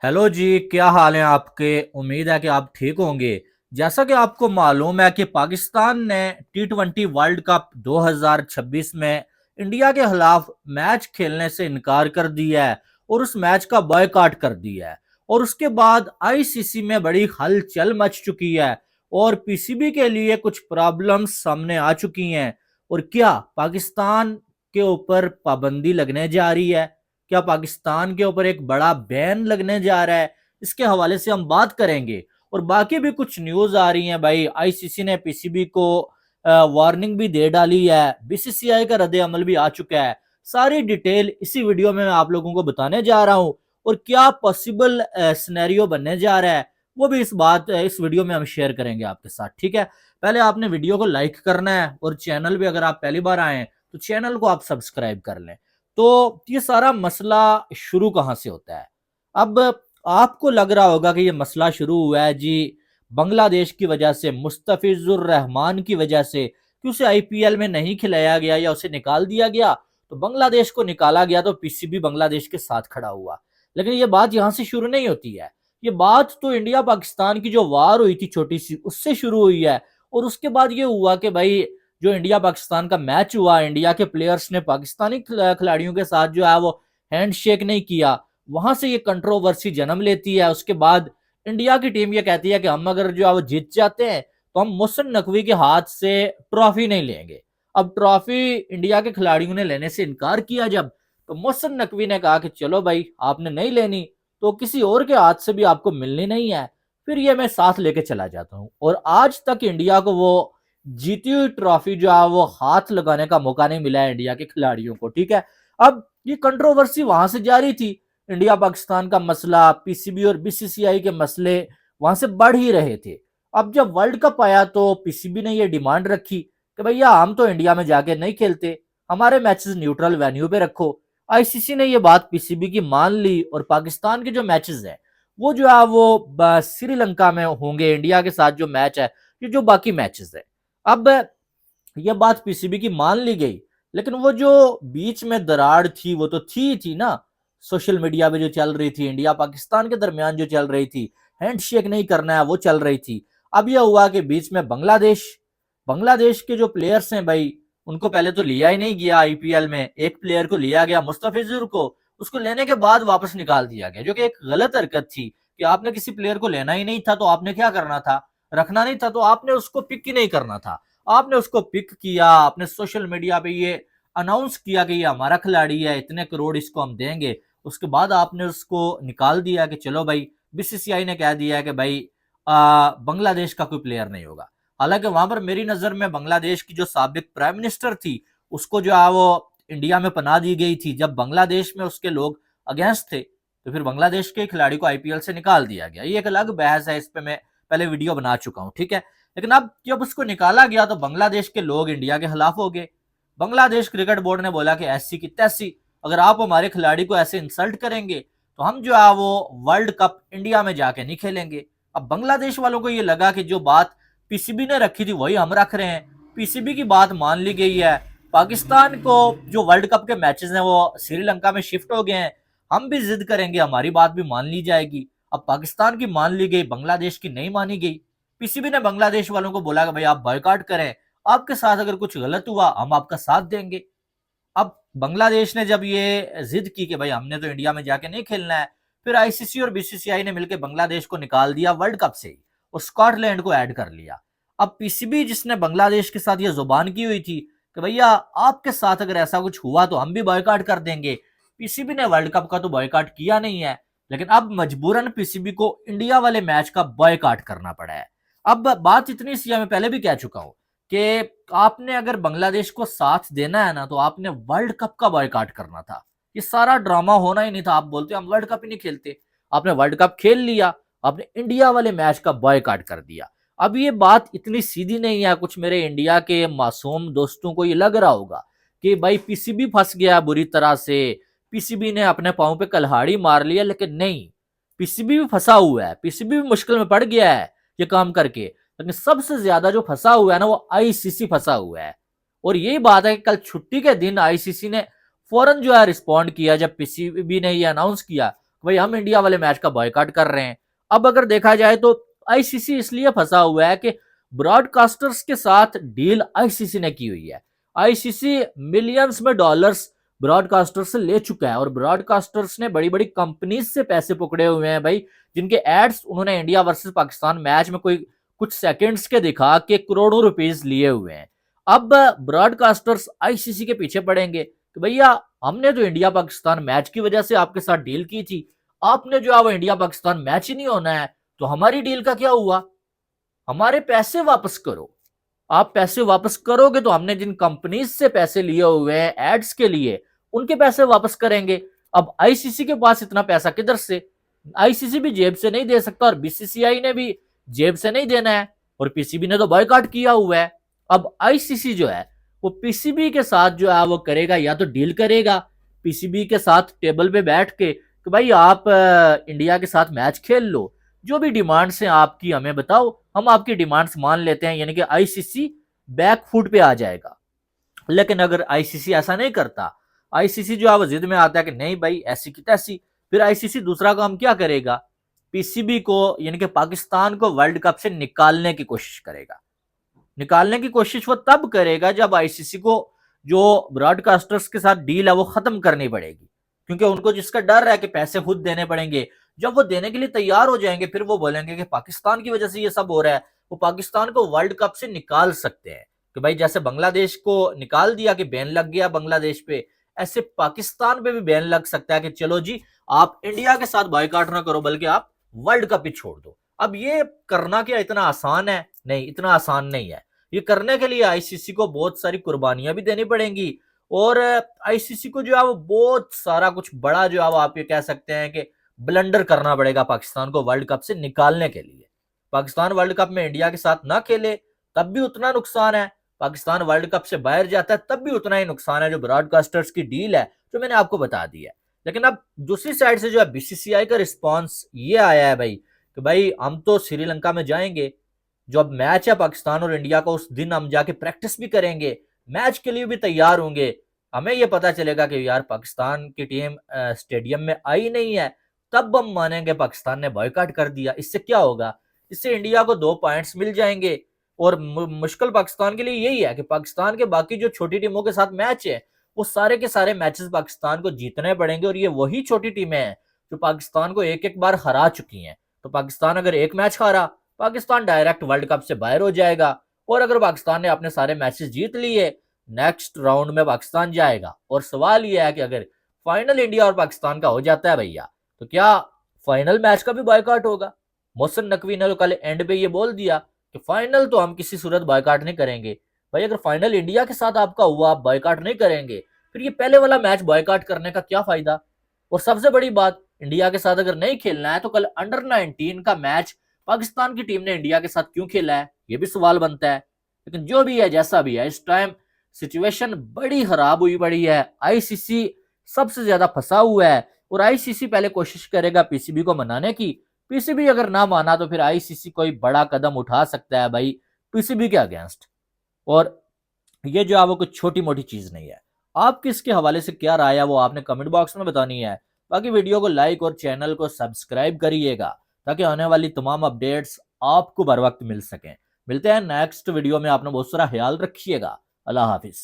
Hello जी, क्या हाल है आपके। उम्मीद है कि आप ठीक होंगे। जैसा कि आपको मालूम है कि पाकिस्तान ने टी20 वर्ल्ड कप 2026 में इंडिया के खिलाफ मैच खेलने से इनकार कर दिया है और उस मैच का बॉयकॉट कर दिया है। और उसके बाद आईसीसी में बड़ी हलचल मच चुकी है और पीसीबी के लिए कुछ प्रॉब्लम्स सामने आ चुकी हैं। और क्या पाकिस्तान के ऊपर पाबंदी लगने जा रही है? क्या पाकिस्तान के ऊपर एक बड़ा बैन लगने जा रहा है? इसके हवाले से हम बात करेंगे। और बाकी भी कुछ न्यूज आ रही हैं भाई। आईसीसी ने पीसीबी को वार्निंग भी दे डाली है, बीसीसीआई का रद्द अमल भी आ चुका है। सारी डिटेल इसी वीडियो में मैं आप लोगों को बताने जा रहा हूं। और क्या पॉसिबल सिनेरियो बनने जा रहा है वो भी इस वीडियो में हम शेयर करेंगे आपके साथ। ठीक है, पहले आपने वीडियो को लाइक करना है और चैनल पे अगर आप पहली बार आए हैं तो चैनल को आप सब्सक्राइब कर लें। तो ये सारा मसला शुरू कहां से होता है? अब आपको लग रहा होगा कि ये मसला शुरू हुआ है जी बांग्लादेश की वजह से, मुस्तफिजुर रहमान की वजह से, कि उसे आईपीएल में नहीं खिलाया गया या उसे निकाल दिया गया। तो बांग्लादेश को निकाला गया तो पीसीबी बांग्लादेश के साथ खड़ा हुआ। लेकिन ये बात यहां से शुरू नहीं होती है। ये बात तो इंडिया पाकिस्तान की जो वार हुई थी छोटी सी, उससे शुरू हुई है। और उसके बाद ये हुआ कि भाई जो इंडिया पाकिस्तान का मैच हुआ, इंडिया के प्लेयर्स ने पाकिस्तानी खिलाड़ियों के साथ जो है वो हैंडशेक नहीं किया। वहां से ये कंट्रोवर्सी जन्म लेती है। उसके बाद इंडिया की टीम ये कहती है कि हम अगर जो है वो जीत जाते हैं तो हम मोहसिन नकवी के हाथ से ट्रॉफी नहीं लेंगे। अब ट्रॉफी इंडिया के खिलाड़ियों ने लेने से इनकार किया जब, तो मोहसिन नकवी ने कहा कि चलो भाई आपने नहीं लेनी तो किसी और के हाथ से भी आपको मिलनी नहीं है, फिर ये मैं साथ लेके चला जाता हूं। और आज तक इंडिया को वो जीती हुई ट्रॉफी जो है वो हाथ लगाने का मौका नहीं मिला है इंडिया के खिलाड़ियों को। ठीक है, अब ये कंट्रोवर्सी वहां से जारी थी। इंडिया पाकिस्तान का मसला, पीसीबी और बीसीसीआई के मसले वहां से बढ़ ही रहे थे। अब जब वर्ल्ड कप आया तो पीसीबी ने ये डिमांड रखी कि भैया हम तो इंडिया में जाके नहीं खेलते, हमारे मैचेस न्यूट्रल वेन्यू पे रखो। आईसीसी ने ये बात पीसीबी की मान ली और पाकिस्तान के जो मैचेस हैं वो जो है वो श्रीलंका में होंगे। इंडिया के साथ जो मैच है, ये जो बाकी मैचेस है, अब यह बात पीसीबी की मान ली गई। लेकिन वो जो बीच में दरार थी वो तो थी ना। सोशल मीडिया पे जो चल रही थी, इंडिया पाकिस्तान के दरमियान जो चल रही थी, हैंडशेक नहीं करना है, वो चल रही थी। अब यह हुआ कि बीच में बांग्लादेश बांग्लादेश के जो प्लेयर्स हैं भाई, उनको पहले तो लिया ही नहीं गया आईपीएल में। एक प्लेयर को लिया गया, मुस्तफिजुर को। उसको लेने के बाद वापस निकाल दिया गया, जो कि एक गलत हरकत थी कि आपने किसी प्लेयर को लेना ही नहीं था तो आपने क्या करना था, रखना नहीं था तो आपने उसको पिक ही नहीं करना था। आपने उसको पिक किया, आपने सोशल मीडिया पे ये अनाउंस किया कि ये हमारा खिलाड़ी है, इतने करोड़ इसको हम देंगे। उसके बाद आपने उसको निकाल दिया कि चलो भाई, बीसीसीआई ने कह दिया है कि भाई बांग्लादेश का कोई प्लेयर नहीं होगा। हालांकि वहां पर मेरी नजर में बांग्लादेश की जो साबिक प्राइम मिनिस्टर थी, उसको जो है वो इंडिया में पनाह दी गई थी। जब बांग्लादेश में उसके लोग अगेंस्ट थे तो फिर बांग्लादेश के खिलाड़ी को आईपीएल से निकाल दिया गया। ये एक अलग बहस है, इस पे मैं पहले वीडियो बना चुका हूं। ठीक है, लेकिन अब जब उसको निकाला गया तो बांग्लादेश के लोग इंडिया के खिलाफ हो गए। बांग्लादेश क्रिकेट बोर्ड ने बोला कि ऐसी की तैसी, अगर आप हमारे खिलाड़ी को ऐसे इंसल्ट करेंगे तो हम जो है वो वर्ल्ड कप इंडिया में जाके नहीं खेलेंगे। अब बांग्लादेश वालों को ये लगा कि जो बात पीसीबी ने रखी थी वही हम रख रहे हैं, पीसीबी की बात मान ली गई है। पाकिस्तान को जो वर्ल्ड कप के मैचेस हैं वो श्रीलंका में शिफ्ट हो गए हैं, हम भी जिद करेंगे, हमारी बात भी मान ली जाएगी। अब पाकिस्तान की मान ली गई, बांग्लादेश की नहीं मानी गई। पीसीबी ने बांग्लादेश वालों को बोला कि भाई आप बॉयकॉट करें, आपके साथ अगर कुछ गलत हुआ हम आपका साथ देंगे। अब बांग्लादेश ने जब ये जिद की कि भाई हमने तो इंडिया में जाके नहीं खेलना है, फिर आईसीसी और बीसीसीआई ने मिलकर बांग्लादेश को निकाल दिया वर्ल्ड कप से ही और स्कॉटलैंड को ऐड कर लिया। अब पीसीबी जिसने बांग्लादेश के साथ ये जुबान की हुई थी कि भैया आपके साथ अगर ऐसा कुछ हुआ तो हम भी बॉयकॉट कर देंगे, पीसीबी ने वर्ल्ड कप का तो बॉयकॉट किया नहीं है। लेकिन अब मजबूरन पीसीबी को इंडिया वाले मैच का बॉयकॉट करना पड़ा है। अब बात इतनी सी, मैं पहले भी कह चुका हूं कि आपने अगर बांग्लादेश को साथ देना है ना तो आपने वर्ल्ड कप का बॉयकॉट करना था। ये सारा ड्रामा होना ही नहीं था। आप बोलते हम वर्ल्ड कप ही नहीं खेलते, आपने वर्ल्ड कप खेल लिया, आपने इंडिया वाले मैच का बॉयकॉट कर दिया। अब ये बात इतनी सीधी नहीं है। कुछ मेरे इंडिया के मासूम दोस्तों को ये लग रहा होगा कि भाई पीसीबी फंस गया बुरी तरह से, पीसीबी ने अपने पांव पे कल्हाड़ी मार लिया। लेकिन नहीं, पीसीबी भी फंसा हुआ है, पीसीबी भी मुश्किल में पड़ गया है ये काम करके। लेकिन सबसे ज्यादा जो फंसा हुआ है ना वो आईसीसी फंसा हुआ है। और यही बात है कि कल छुट्टी के दिन आईसीसी ने फौरन जो है रिस्पॉन्ड किया जब पीसीबी ने ये अनाउंस किया। भाई हम इंडिया वाले मैच का बॉयकॉट कर रहे हैं। अब अगर देखा जाए तो आईसीसी इसलिए फंसा हुआ है कि ब्रॉडकास्टर्स के साथ डील आईसीसी ने की हुई है। आईसीसी मिलियंस में डॉलर्स ब्रॉडकास्टर्स से ले चुका है और ब्रॉडकास्टर्स ने बड़ी बड़ी कंपनीज से पैसे पकड़े हुए हैं भाई, जिनके एड्स उन्होंने इंडिया वर्सेस पाकिस्तान मैच में कोई कुछ सेकंड्स के दिखा के करोड़ों रुपीस लिए हुए हैं। अब ब्रॉडकास्टर्स आईसीसी के पीछे पड़ेंगे कि भैया हमने जो इंडिया पाकिस्तान मैच की वजह से आपके साथ डील की थी, आपने जो है वो इंडिया पाकिस्तान मैच ही नहीं होना है, तो हमारी डील का क्या हुआ? हमारे पैसे वापस करो। आप पैसे वापस करोगे तो हमने जिन कंपनीज से पैसे लिए हुए हैं एड्स के लिए, उनके पैसे वापस करेंगे। अब आईसीसी के पास इतना पैसा किधर से? आईसीसी भी जेब से नहीं दे सकता और बीसीसीआई ने भी जेब से नहीं देना है, और पीसीबी ने तो बॉयकॉट किया हुआ है। अब आईसीसी जो है वो पीसीबी के साथ जो है वो करेगा, या तो डील करेगा पीसीबी के साथ टेबल पे बैठ के कि भाई आप इंडिया के साथ मैच खेल लो, जो भी डिमांड्स हैं आपकी हमें बताओ, हम आपकी डिमांड्स मान लेते हैं, यानी कि आईसीसी बैक फुट पे आ जाएगा। लेकिन अगर आईसीसी ऐसा नहीं करता, आईसीसी जो है वो जिद में आता है कि नहीं भाई ऐसी की तैसी, फिर आईसीसी दूसरा काम क्या करेगा? पीसीबी को यानी कि पाकिस्तान को वर्ल्ड कप से निकालने की कोशिश करेगा। निकालने की कोशिश वो तब करेगा जब आईसीसी को जो ब्रॉडकास्टर्स के साथ डील है वो खत्म करनी पड़ेगी, क्योंकि उनको जिसका डर है कि पैसे खुद देने पड़ेंगे। जब वो देने के लिए तैयार हो जाएंगे फिर वो बोलेंगे कि पाकिस्तान की वजह से ये सब हो रहा है, वो पाकिस्तान को वर्ल्ड कप से निकाल सकते हैं। कि भाई जैसे बांग्लादेश को निकाल दिया कि बैन लग गया बांग्लादेश पे, ऐसे पाकिस्तान पे भी बैन लग सकता है कि चलो जी आप इंडिया के साथ बॉयकॉट ना करो बल्कि आप वर्ल्ड कप ही छोड़ दो। अब ये करना क्या इतना आसान है? नहीं, इतना आसान नहीं है। ये करने के लिए आईसीसी को बहुत सारी कुर्बानियां भी देनी पड़ेंगी, और आईसीसी को जो है वो बहुत सारा कुछ बड़ा जो है वो आप ये कह सकते हैं कि ब्लंडर करना पड़ेगा पाकिस्तान को वर्ल्ड कप से निकालने के लिए। पाकिस्तान वर्ल्ड कप में इंडिया के साथ ना खेले तब भी उतना नुकसान है, पाकिस्तान वर्ल्ड कप से बाहर जाता है तब भी उतना ही नुकसान है, जो ब्रॉडकास्टर्स की डील है जो मैंने आपको बता दी है। लेकिन अब दूसरी साइड से जो है बीसीसीआई का रिस्पॉन्स ये आया है भाई कि भाई हम तो श्रीलंका में जाएंगे, जो अब मैच है पाकिस्तान और इंडिया का उस दिन हम जाके प्रैक्टिस भी करेंगे, मैच के लिए भी तैयार होंगे। हमें यह पता चलेगा कि यार पाकिस्तान की टीम स्टेडियम में आई नहीं है, तब हम मानेंगे पाकिस्तान ने बॉयकॉट कर दिया। इससे क्या होगा? इससे इंडिया को 2 पॉइंट्स मिल जाएंगे, और मुश्किल पाकिस्तान के लिए यही है कि पाकिस्तान के बाकी जो छोटी टीमों के साथ मैच है वो सारे के सारे मैचेस पाकिस्तान को जीतने पड़ेंगे, और ये वही छोटी टीमें हैं जो पाकिस्तान को एक एक बार हरा चुकी हैं। तो पाकिस्तान अगर एक मैच हारा, पाकिस्तान डायरेक्ट वर्ल्ड कप से बाहर हो जाएगा, और अगर पाकिस्तान ने अपने सारे मैचेस जीत लिए, नेक्स्ट राउंड में पाकिस्तान जाएगा। और सवाल यह है कि अगर फाइनल इंडिया और पाकिस्तान का हो जाता है भैया, तो क्या फाइनल मैच का भी बॉयकॉट होगा? मोहसिन नकवी ने तो कल एंड पे ये बोल दिया कि फाइनल तो हम किसी सूरत बॉयकॉट नहीं करेंगे। भाई अगर फाइनल इंडिया के साथ आपका हुआ, आप बॉयकॉट नहीं करेंगे, फिर ये पहले वाला मैच बॉयकॉट करने का क्या फायदा? और सबसे बड़ी बात, इंडिया के साथ अगर नहीं खेलना है तो कल अंडर 19 का मैच पाकिस्तान की टीम ने इंडिया के साथ क्यों खेला है, ये भी सवाल बनता है। लेकिन जो भी है जैसा भी है, इस टाइम सिचुएशन बड़ी खराब हुई पड़ी है, आईसीसी सबसे ज्यादा फंसा हुआ है, और आईसीसी पहले कोशिश करेगा पीसीबी को मनाने की। पीसीबी अगर ना माना तो फिर आईसीसी कोई बड़ा कदम उठा सकता है भाई पीसीबी के अगेंस्ट, और ये जो है वो कुछ छोटी मोटी चीज नहीं है। आपकी इसके हवाले से क्या राय है वो आपने कमेंट बॉक्स में बतानी है। बाकी वीडियो को लाइक और चैनल को सब्सक्राइब करिएगा ताकि आने वाली तमाम अपडेट्स आपको बर वक्त मिल सकें। मिलते हैं नेक्स्ट वीडियो में, आपने बहुत सारा ख्याल रखिएगा। अल्लाह हाफिज।